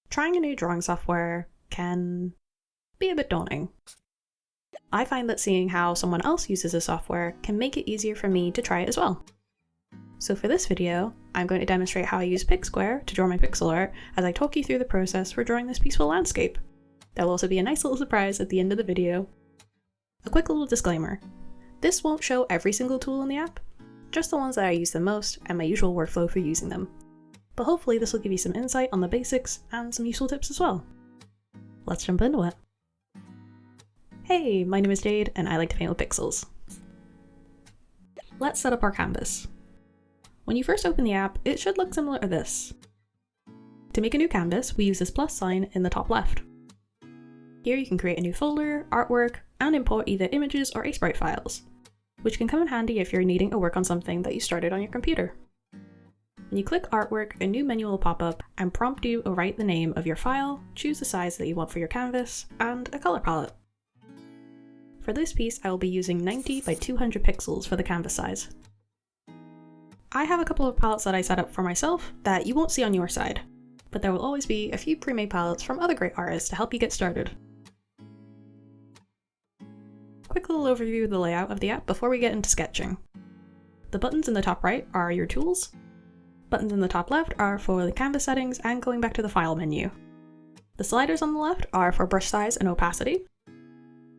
Trying a new drawing software can be a bit daunting. I find that seeing how someone else uses a software can make it easier for me to try it as well. So for this video, I'm going to demonstrate how I use Pixquare to draw my pixel art as I talk you through the process for drawing this peaceful landscape. There'll also be a nice little surprise at the end of the video. A quick little disclaimer. This won't show every single tool in the app, just the ones that I use the most and my usual workflow for using them. But hopefully this will give you some insight on the basics and some useful tips as well. Let's jump into it. Hey, my name is Jade and I like to paint with pixels. Let's set up our canvas. When you first open the app, it should look similar to this. To make a new canvas, we use this plus sign in the top left. Here you can create a new folder, artwork, and import either images or Sprite files, which can come in handy if you're needing to work on something that you started on your computer. When you click artwork, a new menu will pop up and prompt you to write the name of your file, choose the size that you want for your canvas, and a color palette. For this piece, I will be using 90 by 200 pixels for the canvas size. I have a couple of palettes that I set up for myself that you won't see on your side, but there will always be a few pre-made palettes from other great artists to help you get started. Quick little overview of the layout of the app before we get into sketching. The buttons in the top right are your tools. Buttons in the top left are for the canvas settings and going back to the file menu. The sliders on the left are for brush size and opacity.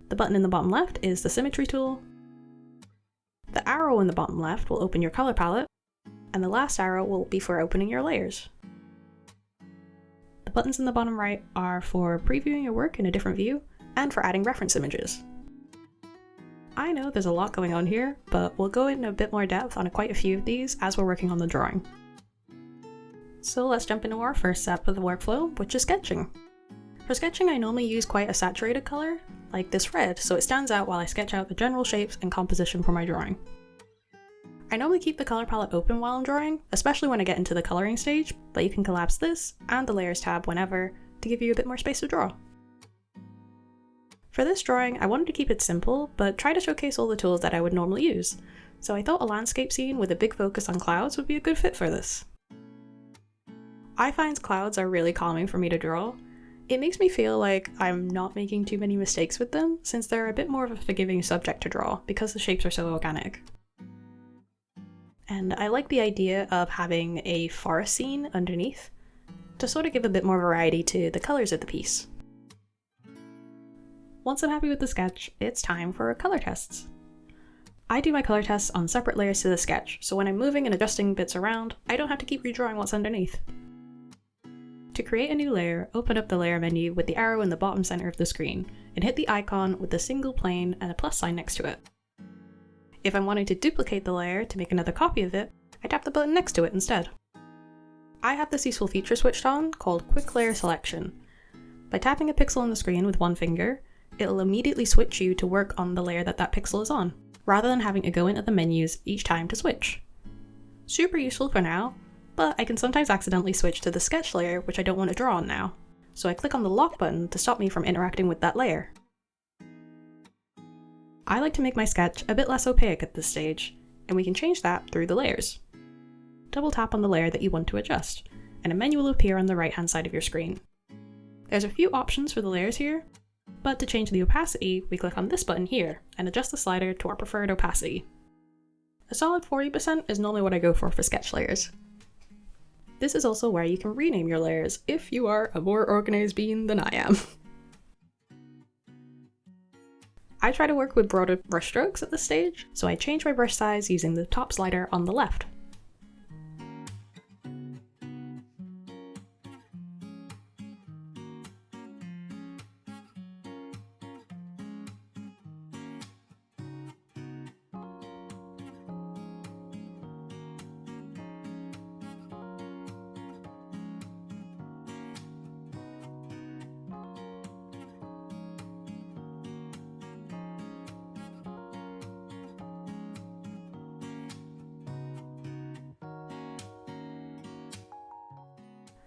The button in the bottom left is the symmetry tool. The arrow in the bottom left will open your color palette, and the last arrow will be for opening your layers. The buttons in the bottom right are for previewing your work in a different view and for adding reference images. I know there's a lot going on here, but we'll go into a bit more depth on quite a few of these as we're working on the drawing. So let's jump into our first step of the workflow, which is sketching. For sketching, I normally use quite a saturated color, like this red, so it stands out while I sketch out the general shapes and composition for my drawing. I normally keep the color palette open while I'm drawing, especially when I get into the coloring stage, but you can collapse this and the layers tab whenever to give you a bit more space to draw. For this drawing, I wanted to keep it simple, but try to showcase all the tools that I would normally use, so I thought a landscape scene with a big focus on clouds would be a good fit for this. I find clouds are really calming for me to draw. It makes me feel like I'm not making too many mistakes with them, since they're a bit more of a forgiving subject to draw because the shapes are so organic. And I like the idea of having a forest scene underneath to sort of give a bit more variety to the colors of the piece. Once I'm happy with the sketch, it's time for color tests. I do my color tests on separate layers to the sketch, so when I'm moving and adjusting bits around, I don't have to keep redrawing what's underneath. To create a new layer, open up the layer menu with the arrow in the bottom center of the screen, and hit the icon with the single plane and a plus sign next to it. If I'm wanting to duplicate the layer to make another copy of it, I tap the button next to it instead. I have this useful feature switched on called Quick Layer Selection. By tapping a pixel on the screen with one finger, it'll immediately switch you to work on the layer that pixel is on, rather than having to go into the menus each time to switch. Super useful for now, but I can sometimes accidentally switch to the sketch layer which I don't want to draw on now, so I click on the lock button to stop me from interacting with that layer. I like to make my sketch a bit less opaque at this stage, and we can change that through the layers. Double tap on the layer that you want to adjust, and a menu will appear on the right hand side of your screen. There's a few options for the layers here, but to change the opacity, we click on this button here and adjust the slider to our preferred opacity. A solid 40% is normally what I go for sketch layers. This is also where you can rename your layers if you are a more organized being than I am. I try to work with broader brush strokes at this stage, so I change my brush size using the top slider on the left.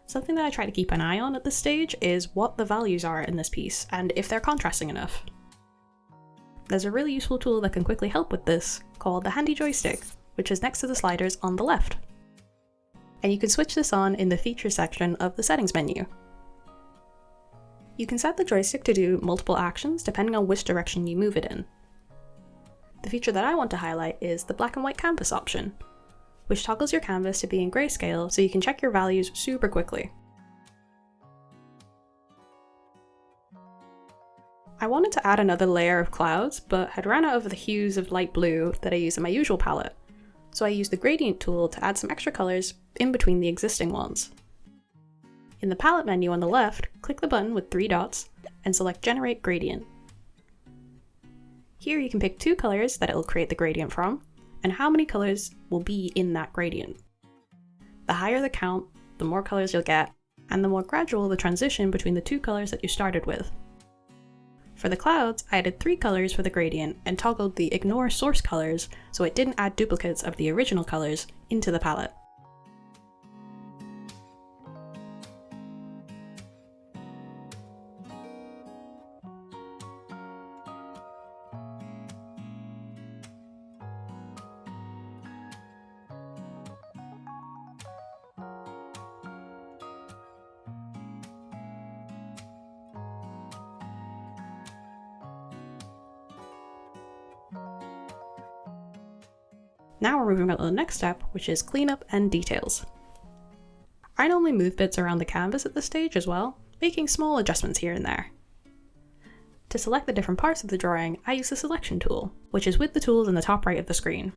Something that I try to keep an eye on at this stage is what the values are in this piece and if they're contrasting enough. There's a really useful tool that can quickly help with this called the handy joystick, which is next to the sliders on the left. And you can switch this on in the features section of the settings menu. You can set the joystick to do multiple actions depending on which direction you move it in. The feature that I want to highlight is the black and white canvas option, which toggles your canvas to be in grayscale so you can check your values super quickly. I wanted to add another layer of clouds, but had ran out of the hues of light blue that I use in my usual palette, so I used the gradient tool to add some extra colors in between the existing ones. In the palette menu on the left, click the button with 3 dots and select Generate Gradient. Here you can pick 2 colors that it will create the gradient from, and how many colors will be in that gradient. The higher the count, the more colors you'll get, and the more gradual the transition between the 2 colors that you started with. For the clouds, I added 3 colors for the gradient and toggled the Ignore Source colors so it didn't add duplicates of the original colors into the palette. Now we're moving on to the next step, which is cleanup and details. I normally move bits around the canvas at this stage as well, making small adjustments here and there. To select the different parts of the drawing, I use the selection tool, which is with the tools in the top right of the screen.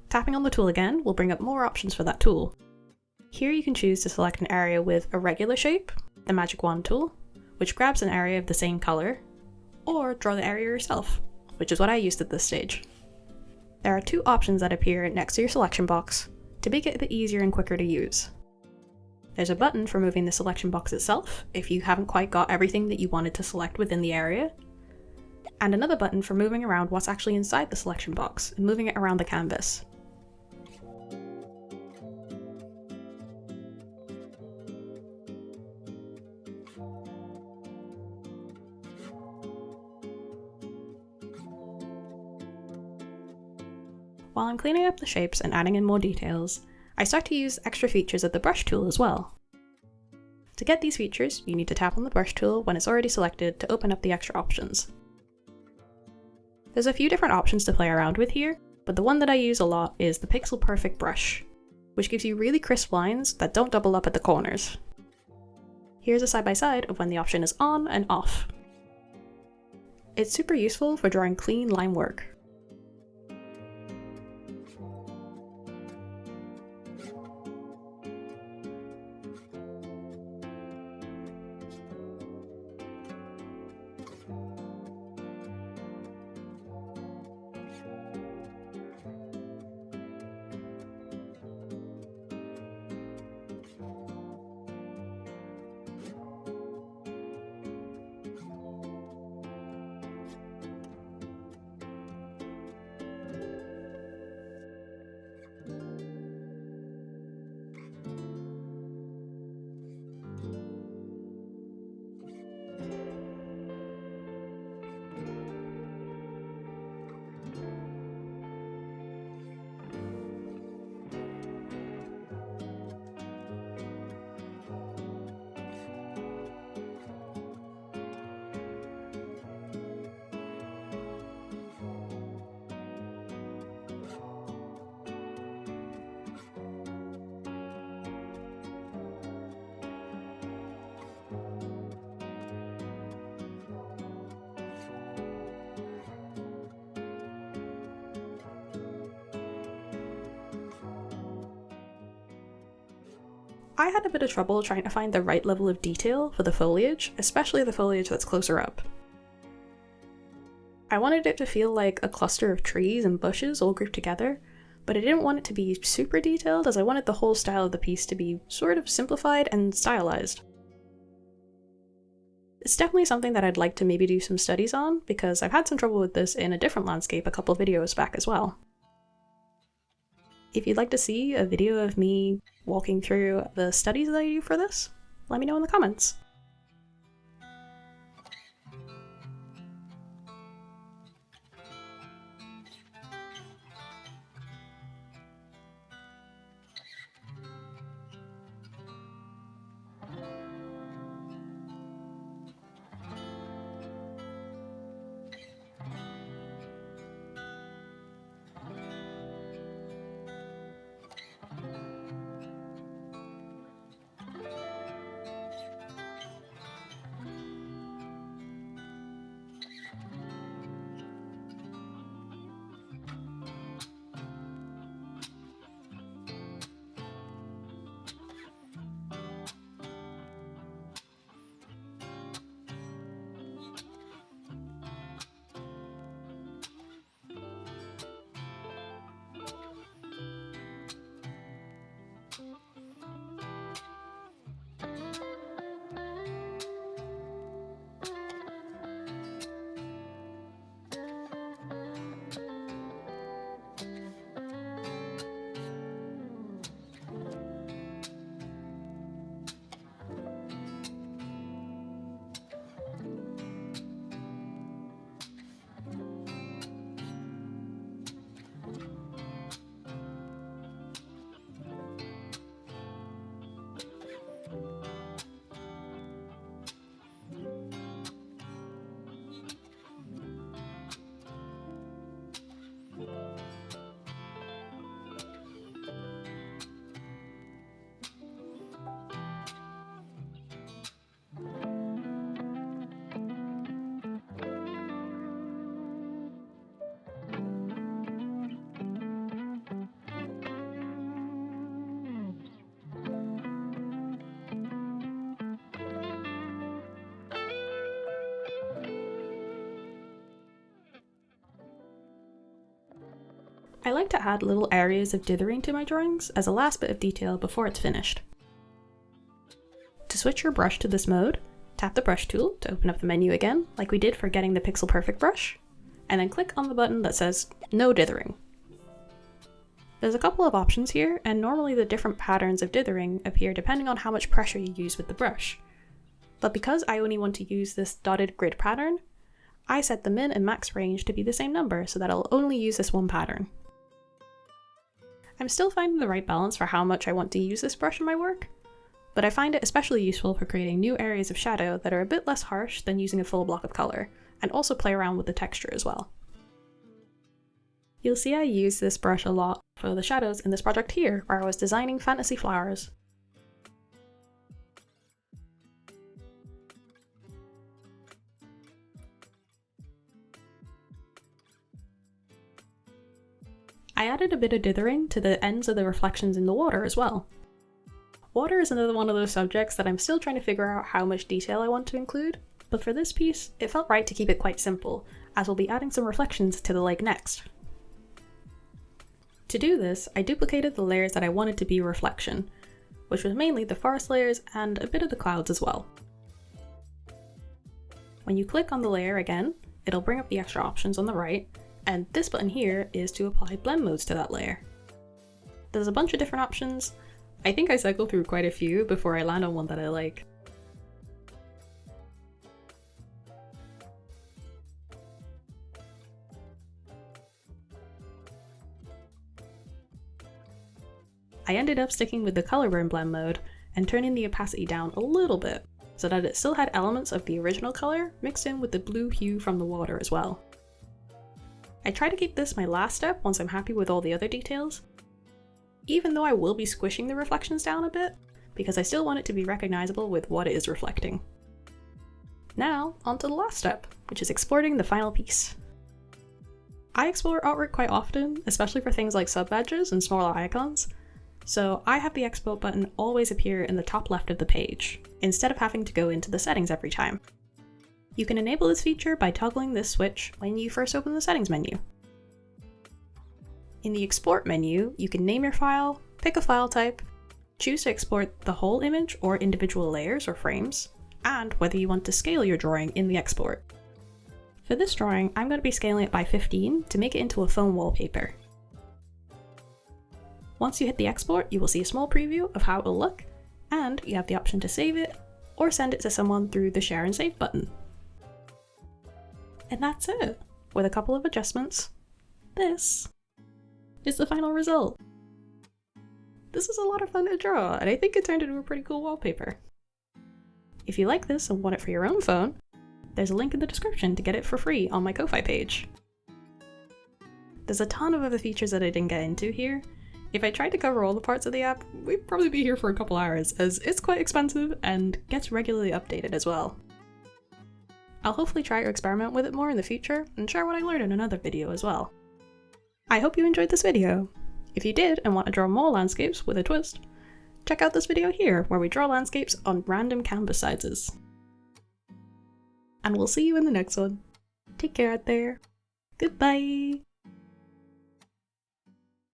Tapping on the tool again will bring up more options for that tool. Here you can choose to select an area with a regular shape, the magic wand tool, which grabs an area of the same color, or draw the area yourself, which is what I used at this stage. There are 2 options that appear next to your selection box to make it a bit easier and quicker to use. There's a button for moving the selection box itself if you haven't quite got everything that you wanted to select within the area, and another button for moving around what's actually inside the selection box and moving it around the canvas. While I'm cleaning up the shapes and adding in more details, I start to use extra features of the brush tool as well. To get these features, you need to tap on the brush tool when it's already selected to open up the extra options. There's a few different options to play around with here, but the one that I use a lot is the Pixel Perfect brush, which gives you really crisp lines that don't double up at the corners. Here's a side-by-side of when the option is on and off. It's super useful for drawing clean line work. I had a bit of trouble trying to find the right level of detail for the foliage, especially the foliage that's closer up. I wanted it to feel like a cluster of trees and bushes all grouped together, but I didn't want it to be super detailed as I wanted the whole style of the piece to be sort of simplified and stylized. It's definitely something that I'd like to maybe do some studies on, because I've had some trouble with this in a different landscape a couple videos back as well. If you'd like to see a video of me walking through the studies that I do for this, let me know in the comments. I like to add little areas of dithering to my drawings as a last bit of detail before it's finished. To switch your brush to this mode, tap the brush tool to open up the menu again, like we did for getting the Pixel Perfect brush, and then click on the button that says No Dithering. There's a couple of options here, and normally the different patterns of dithering appear depending on how much pressure you use with the brush. But because I only want to use this dotted grid pattern, I set the min and max range to be the same number so that I'll only use this one pattern. I'm still finding the right balance for how much I want to use this brush in my work, but I find it especially useful for creating new areas of shadow that are a bit less harsh than using a full block of color, and also play around with the texture as well. You'll see I use this brush a lot for the shadows in this project here, where I was designing fantasy flowers. I added a bit of dithering to the ends of the reflections in the water as well. Water is another one of those subjects that I'm still trying to figure out how much detail I want to include, but for this piece, it felt right to keep it quite simple, as we'll be adding some reflections to the lake next. To do this, I duplicated the layers that I wanted to be reflection, which was mainly the forest layers and a bit of the clouds as well. When you click on the layer again, it'll bring up the extra options on the right, and this button here is to apply blend modes to that layer. There's a bunch of different options. I think I cycle through quite a few before I land on one that I like. I ended up sticking with the color burn blend mode and turning the opacity down a little bit so that it still had elements of the original color mixed in with the blue hue from the water as well. I try to keep this my last step once I'm happy with all the other details, even though I will be squishing the reflections down a bit, because I still want it to be recognizable with what it is reflecting. Now, on to the last step, which is exporting the final piece. I export artwork quite often, especially for things like sub-badges and smaller icons, so I have the export button always appear in the top left of the page, instead of having to go into the settings every time. You can enable this feature by toggling this switch when you first open the settings menu. In the export menu, you can name your file, pick a file type, choose to export the whole image or individual layers or frames, and whether you want to scale your drawing in the export. For this drawing, I'm going to be scaling it by 15 to make it into a phone wallpaper. Once you hit the export, you will see a small preview of how it will look, and you have the option to save it or send it to someone through the share and save button. And that's it. With a couple of adjustments, this is the final result. This was a lot of fun to draw, and I think it turned into a pretty cool wallpaper. If you like this and want it for your own phone, there's a link in the description to get it for free on my Kofi page. There's a ton of other features that I didn't get into here. If I tried to cover all the parts of the app, we'd probably be here for a couple hours, as it's quite expensive and gets regularly updated as well. I'll hopefully try to experiment with it more in the future and share what I learned in another video as well. I hope you enjoyed this video. If you did and want to draw more landscapes with a twist, check out this video here where we draw landscapes on random canvas sizes. And we'll see you in the next one. Take care out there. Goodbye!